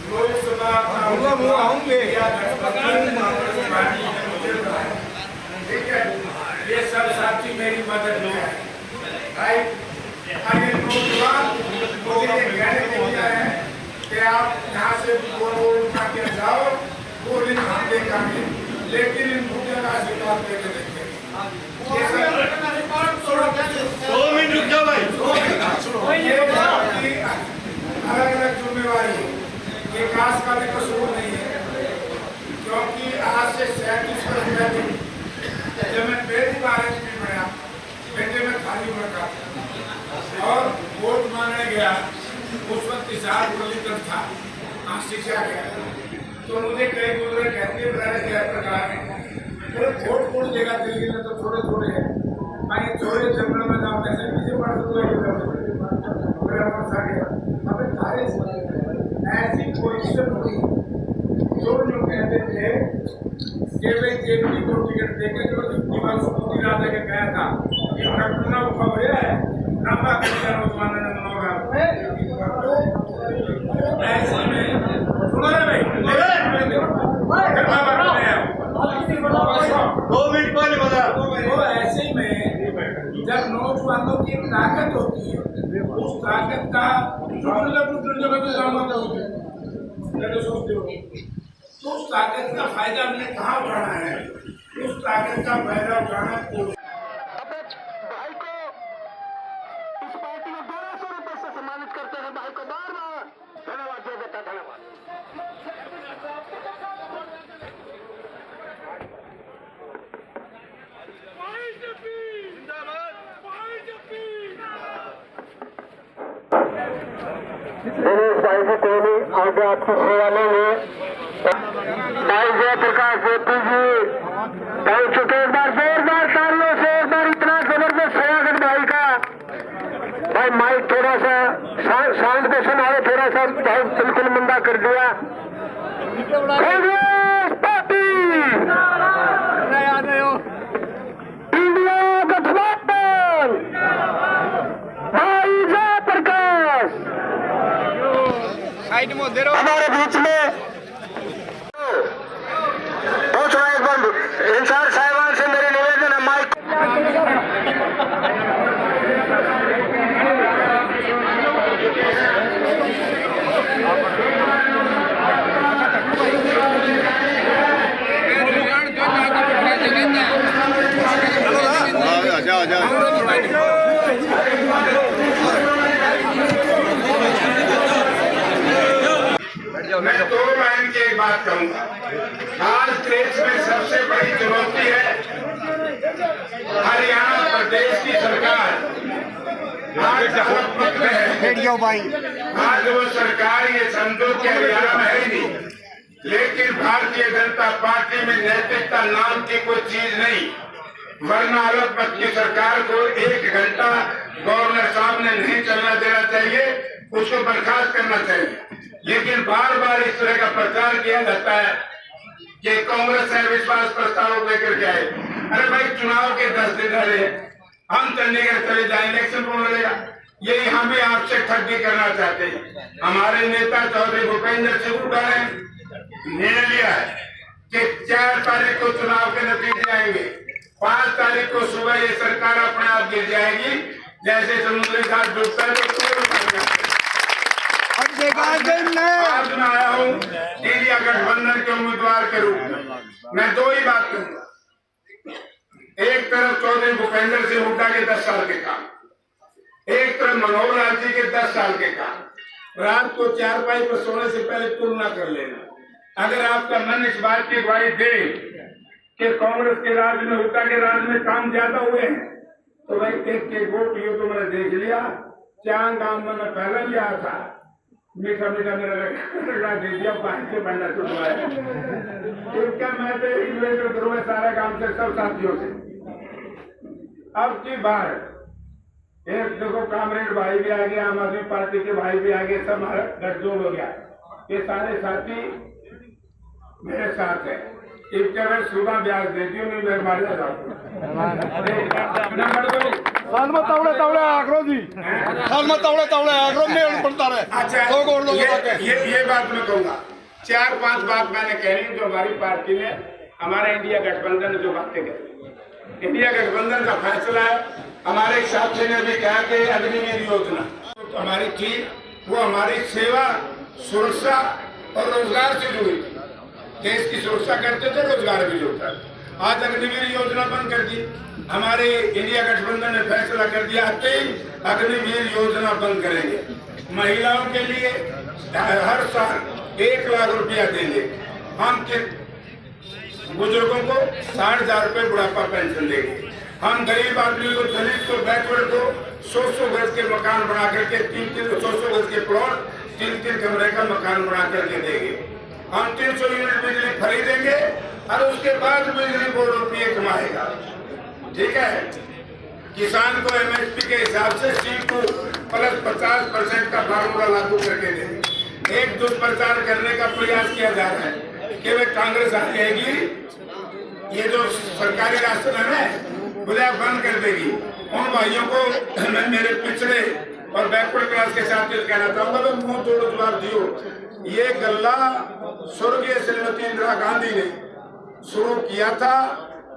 लोकसभा ठीक है, ये सब साथी मेरी मदद में है। राइट, आगे नौजवान मुझे ये कहने के लिए है कि आप यहाँ से बोल उठा के जाओ, 2 दिन हम देखेंगे, लेकिन इन मुद्दे का स्वीकार करके देखेंगे। ये सब 2 मिनट रुक जाओ भाई। ये अलग अलग जिम्मेवारी है, ये खास का भी कसूर नहीं है, क्योंकि आज से 37 वर्ष पहले जब मैं पहली बार एमपी बना, बेटे में खाली उम्र का और वोट मांगने गया, उस वक्त इशार मुरलीधर था, आशीषा गया, तो मुझे कई गुजरे कहते बताया गया प्रकार वोट कौन देगा दिल्ली में, तो थोड़े थोड़े है भाई, थोड़े जंगल में जाओ कैसे पीछे पड़ हमें सारे ऐसी पोजिशन हुई जो लोग कहते थे कि भाई जेपी को टिकट देके जो दीवार को गिरा देके गया था, ये घटना खबर है लंबा करके नौजवान ने मनोगा ऐसे में सुनो रे भाई 2 मिनट पहले बता। तो ऐसे में जब नौजवानों की ताकत होती है, उस ताकत का सोचते हो तो उस ताकत का फायदा हमने कहाँ उठाना है, उस ताकत का फायदा उठाना भाई को इस पार्टी में 1200 रुपए से सम्मानित करते हैं। भाई को बार बार धन्यवाद दिया जाता है। धन्यवाद। भाई जी कोहली आगे आपकी सेवा लेंगे। भाई जयप्रकाश ज्योति जी पहुंच चुके, एक बार जोरदार तालियों से एक बार इतना जबरदस्त स्वागत भाई का। भाई माइक थोड़ा सा साउंड को सुनाओ, थोड़ा सा बहुत बिल्कुल मंदा कर दिया। कांग्रेस पार्टी इंडिया गठबंधन, भाई जयप्रकाश हमारे बीच में पहुंच रहा है। एक बार इंसार साहिबान से मेरे निवेदन है, माइक मैं 2 लाइन की एक बात कहूंगा। आज देश में सबसे बड़ी चुनौती है हरियाणा प्रदेश की सरकार। आज वो सरकार ये समझो कि हरियाणा में है ही नहीं, लेकिन भारतीय जनता पार्टी में नैतिकता नाम की कोई चीज नहीं, वरना अलग मत की सरकार को 1 घंटा गवर्नर साहब ने नहीं चलना देना चाहिए, उसको बर्खास्त करना चाहिए। लेकिन बार बार इस तरह का प्रचार किया जाता है कि कांग्रेस है विश्वास प्रस्ताव लेकर के आए। अरे भाई, चुनाव के 10 दिन रहे, हम चंडीगढ़ चले जाए, इलेक्शन कौन लड़ेगा? ये हम भी आपसे ठगी करना चाहते हैं। हमारे नेता चौधरी भूपेंद्र सिंह हुड्डा ने निर्णय लिया है कि 4 तारीख को चुनाव के नतीजे आएंगे, 5 तारीख को सुबह ये सरकार अपने आप गिर जाएगी, जैसे समुद्री घाट डूबता है। आज मैं आया हूँ इंडिया गठबंधन के उम्मीदवार के रूप में। मैं 2 ही बात कहूँगा। एक तरफ चौधरी भूपेंद्र सिंह हुड्डा के 10 साल के काम, एक तरफ मनोहर लाल जी के 10 साल के काम। रात को चारपाई पर सोने से पहले तुलना कर लेना। अगर आपका मन इस बात की गवाही दे कि कांग्रेस के राज में, हुड्डा के राज में काम ज्यादा हुए हैं, तो भाई देख के वोट लियो। तो मैंने देख लिया, चांद गांव में मैं पहले भी आया था, मीठा मीठा मेरा रगड़ा दे दिया, पानी से बंडा चुटवाया। क्या मैं तो इन्वेस्टर करूँ सारे काम से, सब साथियों से। अब की बार एक देखो, कामरेड भाई भी आ गया, आम आदमी पार्टी के भाई भी आ गए, सब गठजोड़ हो गया। ये सारे साथी मेरे साथ है। एक करोड़ सुबह ब्याज देती हूँ, नहीं मैं मार जाता नंबर 2 साल में तावड़े आगरो जी, साल में तावड़े आगरो में पड़ता रहे। अच्छा, ये बात मैं कहूँगा। 4-5 बात मैंने कही जो हमारी पार्टी ने, हमारे इंडिया गठबंधन ने जो बातें कही, इंडिया गठबंधन का फैसला है। हमारे साथी ने भी कहा कि अग्निवीर योजना तो हमारी थी, वो हमारी सेवा, सुरक्षा और रोजगार से जुड़ी थी। देश की सुरक्षा करते थे, रोजगार भी जोड़ता था। आज अग्निवीर योजना बंद कर दी। हमारे इंडिया गठबंधन ने फैसला कर दिया कि अग्निवीर योजना बंद करेंगे। महिलाओं के लिए हर साल 1 लाख रुपया देंगे। हम बुजुर्गों को 60,000 रुपये बुढ़ापा पेंशन देंगे। हम गरीब आदमी को, दलित को, बैकवर्ड को 100 गज के मकान बना करके 100 गज के प्लॉट 3 कमरे का मकान बना करके देंगे। हम 300 यूनिट बिजली फ्री देंगे और उसके बाद बिजली बोर्ड रुपये कमाएगा। ठीक है, किसान को MSP के हिसाब से C2 प्लस 50% का फार्मूला लागू करके देंगे। एक दुष्प्रचार करने का प्रयास किया जा रहा है कि वे कांग्रेस आ जाएगी, ये जो सरकारी राशन है बुला बंद कर देगी। उन भाइयों को मैं मेरे पिछड़े और बैकवर्ड क्लास के साथ ये कहना चाहूंगा, मैं मुंह तोड़ जवाब दियो। ये गल्ला स्वर्गीय श्रीमती इंदिरा गांधी ने शुरू किया था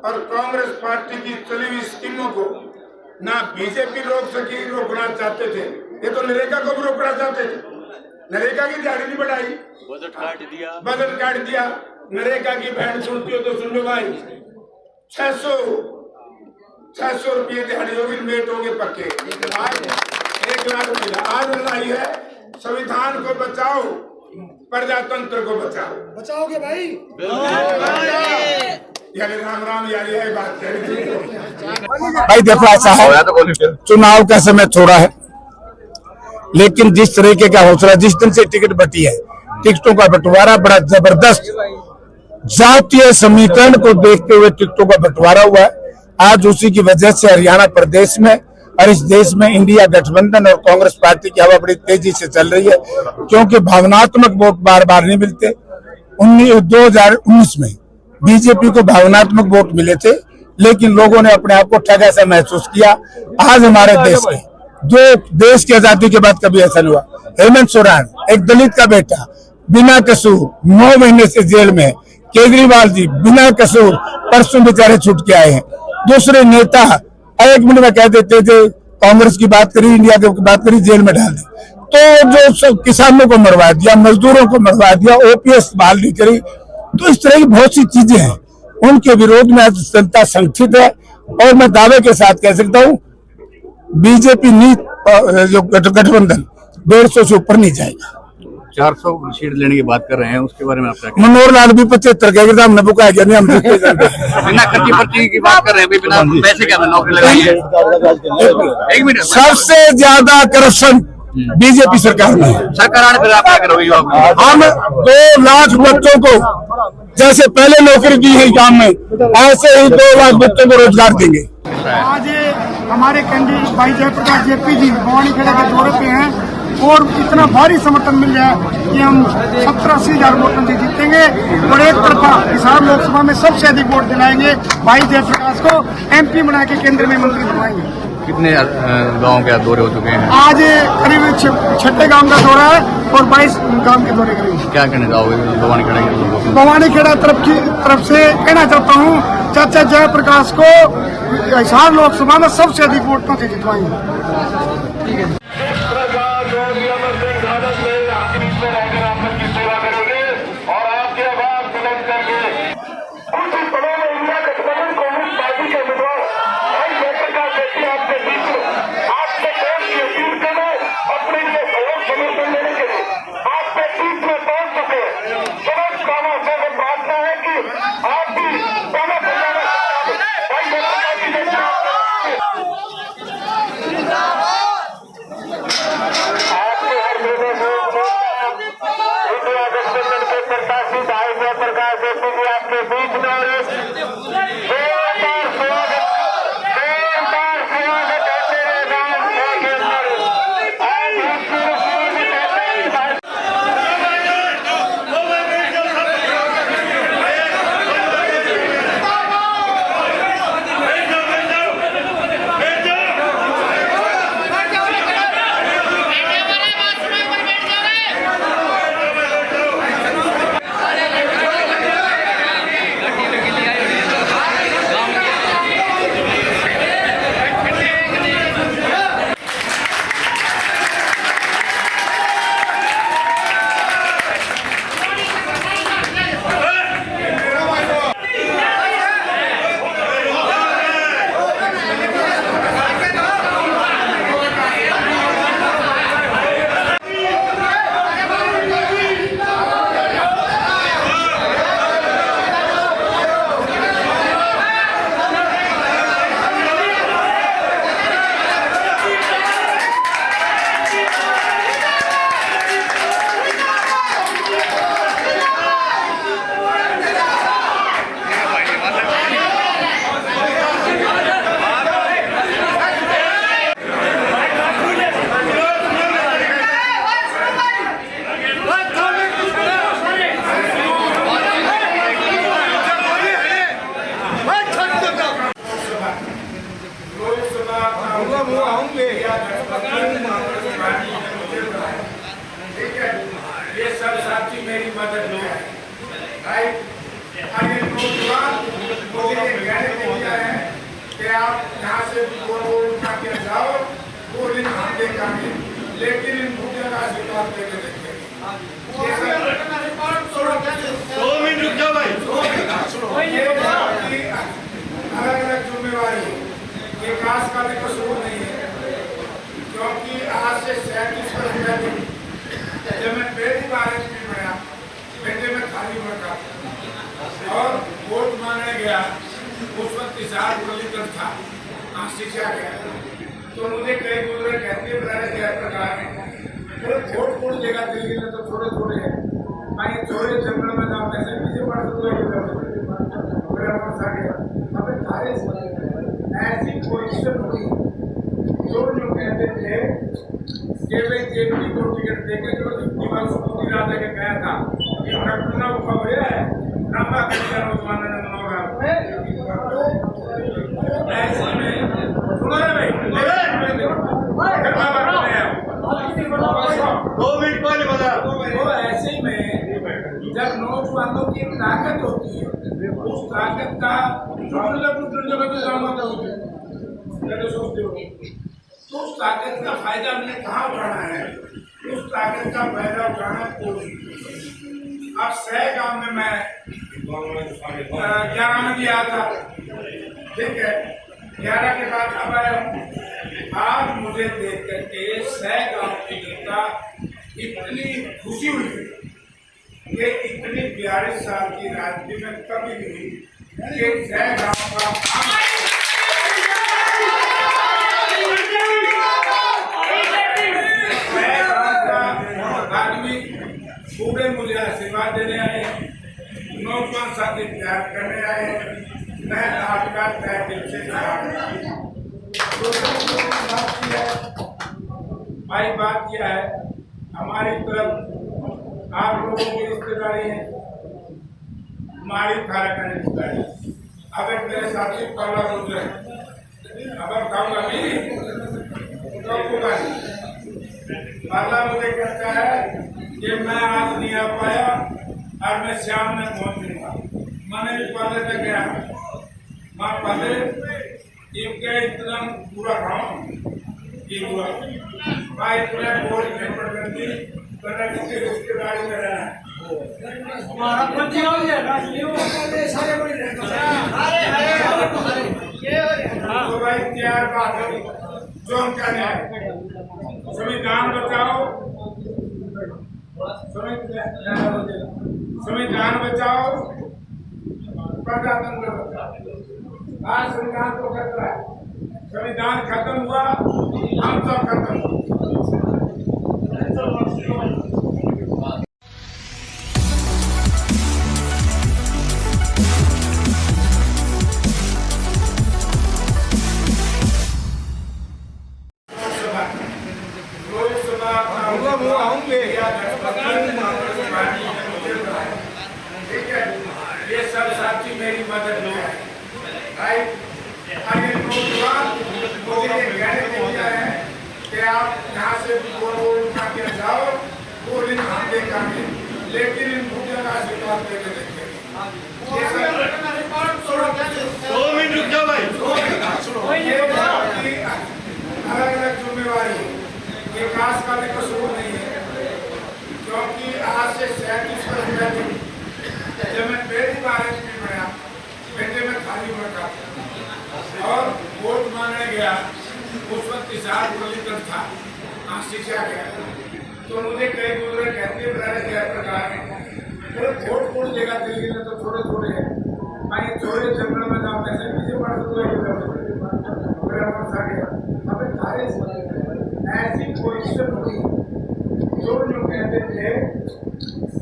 और कांग्रेस पार्टी की चली हुई स्कीमों को ना बीजेपी रोकना चाहते थे, ये तो नरेगा को भी रोकना चाहते थे। नरेगा की दिहाड़ी नहीं बढ़ाई, बजट काट दिया। नरेगा की बहन सुनती हो तो सुन लो भाई, 600 रुपये दिहाड़ी होगी, मेट होंगे पक्के। आज 1 लाख रुपया। आज लड़ाई है, संविधान को बचाओ, प्रजातंत्र को बचाओ। बचाओगे भाई? यानी राम राम, यानी यही बात कह रही थी। भाई देखो ऐसा है, चुनाव का समय थोड़ा है, लेकिन जिस तरीके का हौसला, जिस दिन से टिकट बटी है, टिकटों का बंटवारा बड़ा जबरदस्त, जातीय समीकरण को देखते हुए टिकटों का बंटवारा हुआ है। आज उसी की वजह से हरियाणा प्रदेश में और इस देश में इंडिया गठबंधन और कांग्रेस पार्टी की हवा बड़ी तेजी से चल रही है, क्योंकि भावनात्मक वोट बार बार नहीं मिलते। 2019 में बीजेपी को भावनात्मक वोट मिले थे, लेकिन लोगों ने अपने आप को ठगा सा महसूस किया। आज हमारे देश में, जो देश की आजादी के बाद कभी ऐसा नहीं हुआ, हेमंत सोरेन एक दलित का बेटा बिना कसूर 9 महीने से जेल में, केजरीवाल जी बिना कसूर परसों बेचारे छूट के आए हैं। दूसरे नेता 1 मिनट में कह देते थे, कांग्रेस की बात करी, इंडिया की बात करी, जेल में डाल दी। तो जो सब किसानों को मरवा दिया, मजदूरों को मरवा दिया, OPS बहाल नहीं करी। तो इस तरह की बहुत सी चीजें हैं, उनके विरोध में आज जनता संगठित है। और मैं दावे के साथ कह सकता हूँ, बीजेपी जो गठबंधन 150 से ऊपर नहीं जाएगा। 400 सीट लेने की बात कर रहे हैं, उसके बारे में आप क्या मनोहर लाल भी 75 कह के हमने बुकाया गया, नहीं हम बिना खर्ची पर्ची की बात कर रहे हैं, बिना पैसे क्या नौकरी लगाएंगे? 1 मिनट। सबसे ज्यादा करप्शन बीजेपी सरकार में है। सरकार आने फिर आप क्या करोगे? हम 2 लाख बच्चों को जैसे पहले नौकरी दी है गांव में, ऐसे ही 2 लाख बच्चों को रोजगार देंगे। आज हमारे कैंडिडेट भाई जयप्रकाश JP जी भवानी खेड़ा के दौरे पे हैं और इतना भारी समर्थन मिल रहा है कि हम 70-80 हजार वोटों से जीतेंगे और एक तरफा हिसार लोकसभा में सबसे अधिक वोट दिलाएंगे भाई जयप्रकाश को, MP बना के केंद्र में मंत्री बनवाएंगे। कितने गाँव के दौरे हो चुके हैं? आज करीब 6 गांव का दौरा है और 22 गांव के दौरे करेंगे। क्या कहना चाहोगे भवानी खेड़ा के लोगों को? भवानी खेड़ा तरफ से कहना चाहता हूँ, चाचा जयप्रकाश को हिसार लोकसभा में सबसे अधिक वोटों से जितवाएंगे। आऊंगे। ठीक है, ये सब साथी मेरी मदद में है। राइट, अगर नौजवान मुझे ये कहने के दिया है कि आप यहाँ से बोल उठा के जाओ, वो दिन हम देखेंगे, लेकिन इन भूखे का आशीर्वाद देके देखेंगे। 2 मिनट रुक जाओ भाई। ये आपकी अलग अलग जिम्मेवारी है, ये विकास का भी कसूर नहीं है, क्योंकि आज से 37 वर्ष पहले जब मैं पहली बार एमपी बना, बेटे में खाली मौका और वोट मांगने गया, उस वक्त इशार मुरलीधर था, शिक्षा गया, तो मुझे कई बुजुर्ग कहते बताया गया प्रकार वोट कौन देगा दिल्ली में, तो थोड़े थोड़े है भाई, थोड़े जंगल में जाओ, ऐसे पीछे पड़ सकते हमें सारे ऐसी पोजिशन हुई जो लोग कहते थे कि भाई जेपी को टिकट देके जो दीवार को गिरा देके गया था, ये घटना खबर है लंबा करके नौजवान ने मनोगा। ऐसे में सुनो ना भाई, 2 मिनट पहले बता। तो ऐसे में जब नौजवानों की ताकत होती है, उस ताकत का सोचते हो, तो उस ताकत का फायदा हमने कहाँ उठाना है, उस ताकत का फायदा उठाना कोई। अब 100 गांव में मैं 11 में भी आया था, ठीक है, 11 के बाद अब आया हूँ। आज मुझे देख करके 100 गांव की जनता इतनी खुशी हुई कि इतनी 42 साल की राजनीति में कभी नहीं हुई कि 100 गांव का आदमी बूढ़े मुझे आशीर्वाद देने आए, नौजवान साथी प्यार करने आए, मैं आपका तय दिल से भाई बात यह है, हमारी तरफ आप लोगों की रिश्तेदारी है, हमारी थारा का रिश्तेदारी। अब एक मेरे साथी पहला बोल रहे हैं, अब खाऊंगा नहीं, पहला मुझे कहता है कि मैं आज नहीं आ पाया और मैं शाम में पहुंचूंगा। मैंने भी पहले से गया, मैं पहले इनके इतना पूरा खाऊं, ये हुआ भाई इतना बोल पेपर करती करना किसी रिश्तेदारी में रहना हमारा पंची हो गया सारे बड़ी तो भाई तैयार बात है जो हम कहने आए, संविधान बचाओ, संविधान बचाओ, प्रजातंत्र बचाओ। आज संविधान को खतरा है, संविधान खत्म हुआ, हम सब खत्म हुआ। आऊंगे। ठीक है, ये सब साथी मेरी मदद में है। राइट, अगर नौजवान मुझे ये कहने के दिया है कि आप यहाँ से बोल उठा के जाओ, वो दिन हम देखेंगे, लेकिन इन भूखे का आशीर्वाद देके देखेंगे। 2 मिनट रुक जाओ भाई। ये आपकी अलग अलग जिम्मेवारी है, विकास का भी कसूर नहीं है, क्योंकि आज से 37 वर्ष पहले जब मैं पहली बार एमपी बना, बेटे में खाली मौका और वोट मांगने गया, उस वक्त इशार मुरलीधर था, शिक्षा गया, तो मुझे कई बुजुर्ग कहते बताया गया प्रकार वोट कौन देगा दिल्ली में, तो थोड़े थोड़े है भाई, थोड़े जंगल में जाओ, ऐसे पीछे पड़ सकते हमें सारे ऐसी पोजिशन हुई जो लोग कहते थे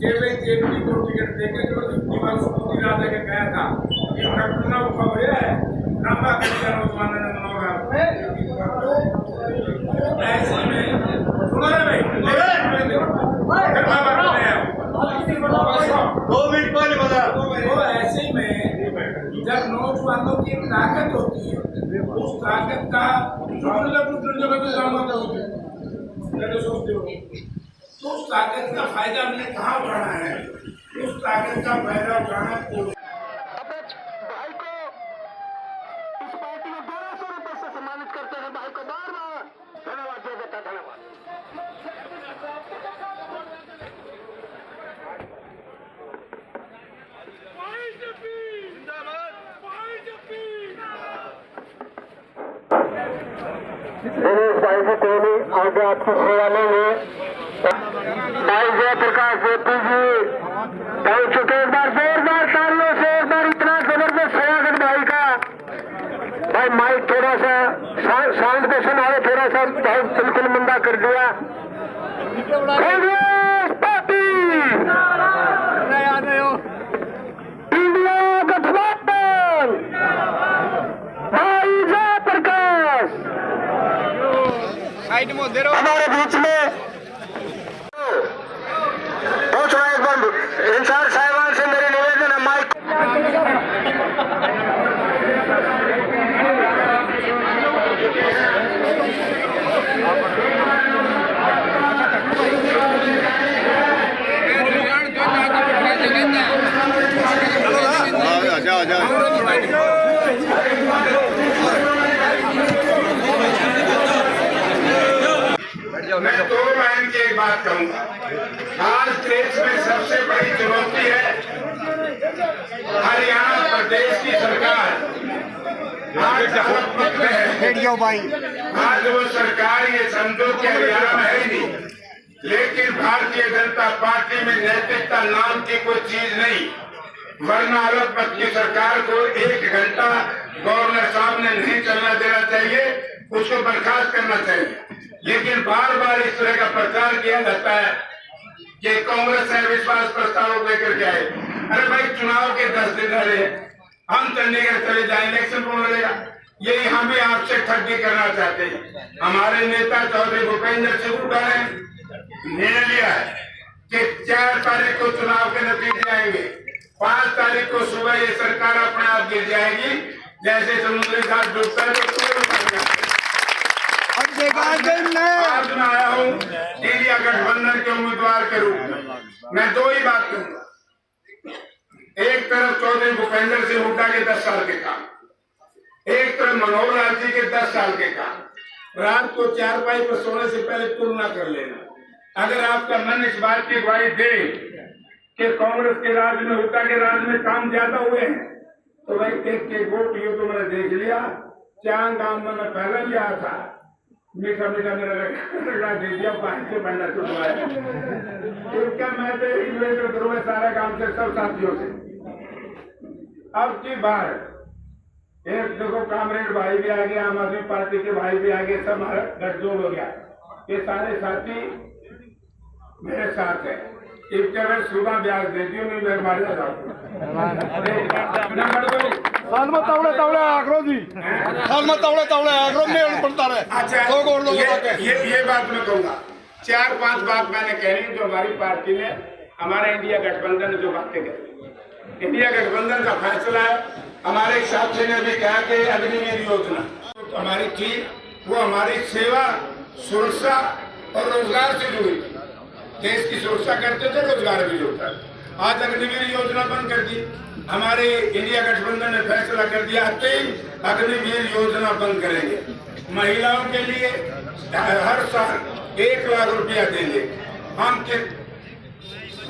कि भाई जेपी को टिकट देके जो दीवार को गिरा देके गया था, ये घटना खबर है लंबा करके नौजवान ने मनोगा। ऐसे में सुनो ना भाई, 2 मिनट पहले बता। तो ऐसे में जब नौजवानों किसानों की ताकत होती है, उस ताकत का सोचते हो तो उस ताकत का फायदा हमने कहाँ उठाना है, उस ताकत का फायदा उठाना है। भाई को इस पार्टी में 1200 रुपए से सम्मानित करते हैं। भाई को बार बार धन्यवाद दिया जाता है। धन्यवाद। दिनेश भाई से कोई नहीं आगे आपकी सेवा लेंगे। भाई जयप्रकाश जेपी जी पहुंच चुके। एक बार जोरदार तालियों से एक बार इतना जबरदस्त स्वागत भाई का। भाई माइक थोड़ा सा साउंड को सुनाओ, थोड़ा सा भाई बिल्कुल मंदा कर दिया। कांग्रेस पार्टी इंडिया गठबंधन भाई जयप्रकाश हमारे बीच में पहुंच रहा है। एक बार इंसार साहिबान से मेरी निवेदन है, माइक मैं 2 लाइन की एक बात कहूंगा। आज देश में सबसे बड़ी चुनौती है हरियाणा प्रदेश की सरकार। आज पथ में है। आज वो सरकार ये समझो कि हरियाणा में है ही नहीं, लेकिन भारतीय जनता पार्टी में नैतिकता नाम की कोई चीज नहीं। वरना अलग पथ की सरकार को 1 घंटा गवर्नर साहब ने नहीं चलना देना चाहिए, उसको बर्खास्त करना चाहिए। लेकिन बार बार इस तरह का प्रचार किया जाता है कि कांग्रेस अविश्वास प्रस्ताव लेकर के आए। अरे भाई, चुनाव के 10 दिन रहे, हम चंडीगढ़ चले जाए, इलेक्शन कौन लड़ेगा? ये यहाँ भी आपसे ठगी करना चाहते हैं। हमारे नेता चौधरी भूपेंद्र सिंह हुड्डा ने निर्णय लिया है कि 4 तारीख को चुनाव के नतीजे आएंगे, 5 तारीख को सुबह ये सरकार अपने आप गिर जाएगी, जैसे समुद्री घाट डूबता है तो आज मैं आया हूँ इंडिया गठबंधन के उम्मीदवार के रूप में। मैं 2 ही बात कहूंगा। एक तरफ चौधरी भूपेंद्र सिंह हुड्डा के 10 साल के काम, एक तरफ मनोहर लाल जी के 10 साल के काम। रात को चारपाई पर सोने से पहले तुलना कर लेना। अगर आपका मन इस बात की गवाही दे कि कांग्रेस के राज में, हुड्डा के राज में काम ज्यादा हुए हैं, तो भाई एक वोट ये तो मैंने देख लिया। चांद गांव में मैं पहले भी आया था, मीठा मीठा मेरा रगड़ा दे दिया, पानी से बनना छुटवाया। इसका मैं तो इन्वेस्टर करूंगा सारे काम से, सब साथियों से। अब की बार एक देखो, कामरेड भाई भी आ गया, आम आदमी पार्टी के भाई भी आ गए, सब गठजोड़ हो गया। ये सारे साथी मेरे साथ है। इसका मैं सुबह ब्याज देती हूँ, नहीं मैं मार जाता हूँ। अच्छा, ये बात मैं कहूँगा। 4-5 बात मैंने कही जो हमारी पार्टी ने, हमारे इंडिया गठबंधन ने जो बातें कही। इंडिया गठबंधन का फैसला है। हमारे साथी ने भी कहा कि अग्निवीर योजना तो हमारी थी, वो हमारी सेवा, सुरक्षा और रोजगार से जुड़ी थी। देश की सुरक्षा करते थे, रोजगार भी जोड़ता था। आज अग्निवीर योजना बंद कर दी। हमारे इंडिया गठबंधन ने फैसला कर दिया कि अग्निवीर योजना बंद करेंगे। महिलाओं के लिए हर साल 1 लाख रुपया देंगे। हम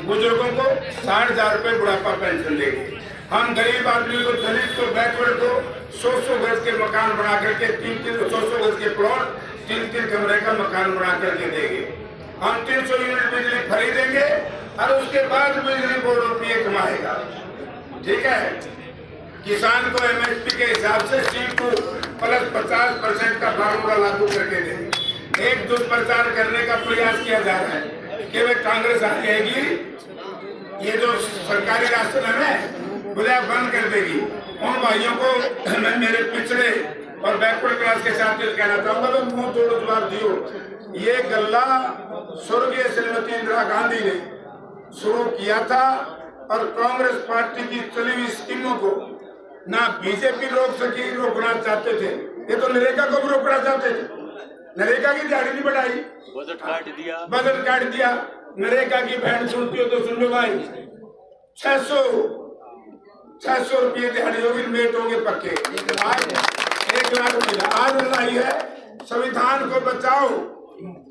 बुजुर्गों को 60,000 रुपए बुढ़ापा पेंशन देंगे। हम गरीब आदमी को, दलित को, बैकवर्ड को 100 गज के मकान बना करके 100 गज के प्लॉट 3 कमरे का मकान बना करके देंगे। हम 300 यूनिट बिजली खरीदेंगे और उसके बाद बिजली बोर्ड रुपये कमाएगा। ठीक है। किसान को MSP के हिसाब से C2 प्लस 50% का फार्मूला लागू करके देंगे। एक दुष्प्रचार करने का प्रयास किया जा रहा है कि वे कांग्रेस आ जाएगी, ये जो सरकारी राशन है मुझे बंद कर देगी। उन भाइयों को मैं मेरे पिछड़े और बैकवर्ड क्लास के साथ कहना चाहूंगा, मुंह तोड़ जवाब दियो। ये गल्ला स्वर्गीय श्रीमती इंदिरा गांधी ने शुरू किया था और कांग्रेस पार्टी की चली हुई स्कीमों को ना बीजेपी रोक सकी, रोकना चाहते थे। ये तो नरेगा को भी रोकना चाहते थे। नरेगा की दिहाड़ी नहीं बढ़ाई, बजट काट दिया। नरेगा की बहन सुनती हो तो सुन लो भाई, 600 रुपये दिहाड़ी होगी, मेट होंगे पक्के। आज 1 लाख मिला। आज लड़ाई है संविधान को बचाओ,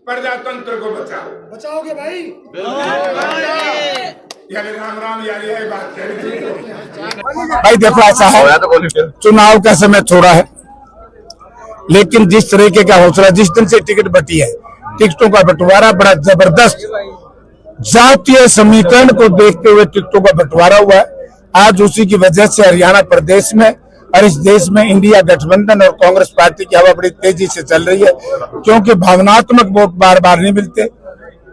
प्रजातंत्र को बचाओ। बचाओगे भाई? यानी राम राम यानी यही बात कह रही थी। भाई देखो ऐसा है, चुनाव का समय थोड़ा है, लेकिन जिस तरीके का हौसला, जिस दिन से टिकट बटी है, टिकटों का बंटवारा बड़ा जबरदस्त, जातीय समीकरण को देखते हुए टिकटों का बंटवारा हुआ है। आज उसी की वजह से हरियाणा प्रदेश में और इस देश में इंडिया गठबंधन और कांग्रेस पार्टी की हवा बड़ी तेजी से चल रही है, क्योंकि भावनात्मक वोट बार बार नहीं मिलते।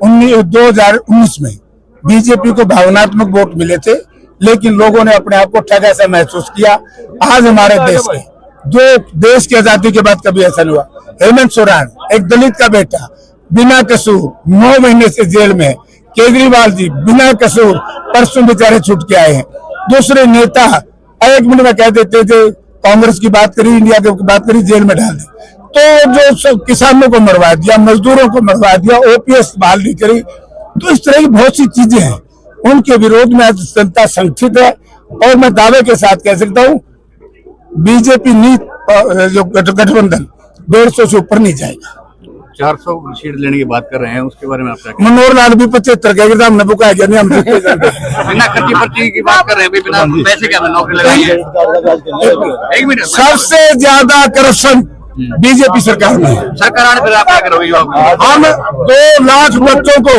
2019 में बीजेपी को भावनात्मक वोट मिले थे, लेकिन लोगों ने अपने आप को ठगा सा महसूस किया। आज हमारे देश के, जो देश की आजादी के बाद कभी ऐसा नहीं हुआ, हेमंत सोरेन एक दलित का बेटा बिना कसूर 9 महीने से जेल में, केजरीवाल जी बिना कसूर परसों बेचारे छूट के आए हैं। दूसरे नेता 1 मिनट में कह देते थे, कांग्रेस की बात करी, इंडिया की बात करी, जेल में डाल दी। तो जो सब किसानों को मरवा दिया, मजदूरों को मरवा दिया, ओपीएस बहाल नहीं करी, तो इस तरह की बहुत सी चीजें हैं। उनके विरोध में आज जनता संगठित है और मैं दावे के साथ कह सकता हूँ बीजेपी जो गठबंधन 150 से ऊपर नहीं जाएगा। 400 सीट लेने की बात कर रहे हैं, उसके बारे में आप क्या कहें? मनोहर लाल भी 75 कहेगा, हमने बुकाया गया नहीं, हम बिना खर्ची पर्ची की बात कर रहे हैं, बिना पैसे क्या नौकरी लगाएंगे? एक मिनट, सबसे ज्यादा करप्शन बीजेपी सरकार में है। सरकार आने पर आप क्या करोगे? हम 2 लाख बच्चों को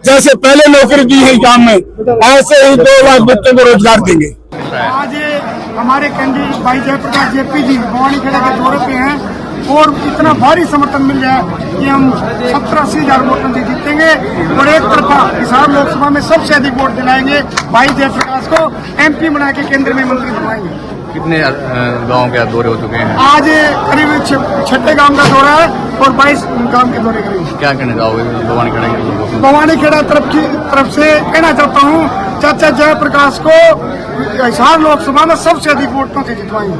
जैसे पहले नौकरी दी है काम में, ऐसे ही 2 लाख बच्चों को रोजगार देंगे। आज हमारे कैंडिडेट भाई जयप्रकाश जेपी जी भवानी खेड़ा के दौरे पे हैं और इतना भारी समर्थन मिल रहा है कि हम 70-80 हजार वोटों से जीतेंगे और एक तरफा हिसार लोकसभा में सबसे अधिक वोट दिलाएंगे भाई जयप्रकाश को, एमपी बना के केंद्र में मंत्री बनवाएंगे। कितने गाँव के दौरे हो चुके हैं? आज करीब 6 गांव का दौरा है और 22 गांव के दौरे करेंगे। क्या कहना चाहोगे भवानी खेड़ा के लोगों को? भवानी खेड़ा तरफ से कहना चाहता हूँ, चाचा जयप्रकाश को हिसार लोकसभा में सबसे अधिक वोटों से जितवाएंगे।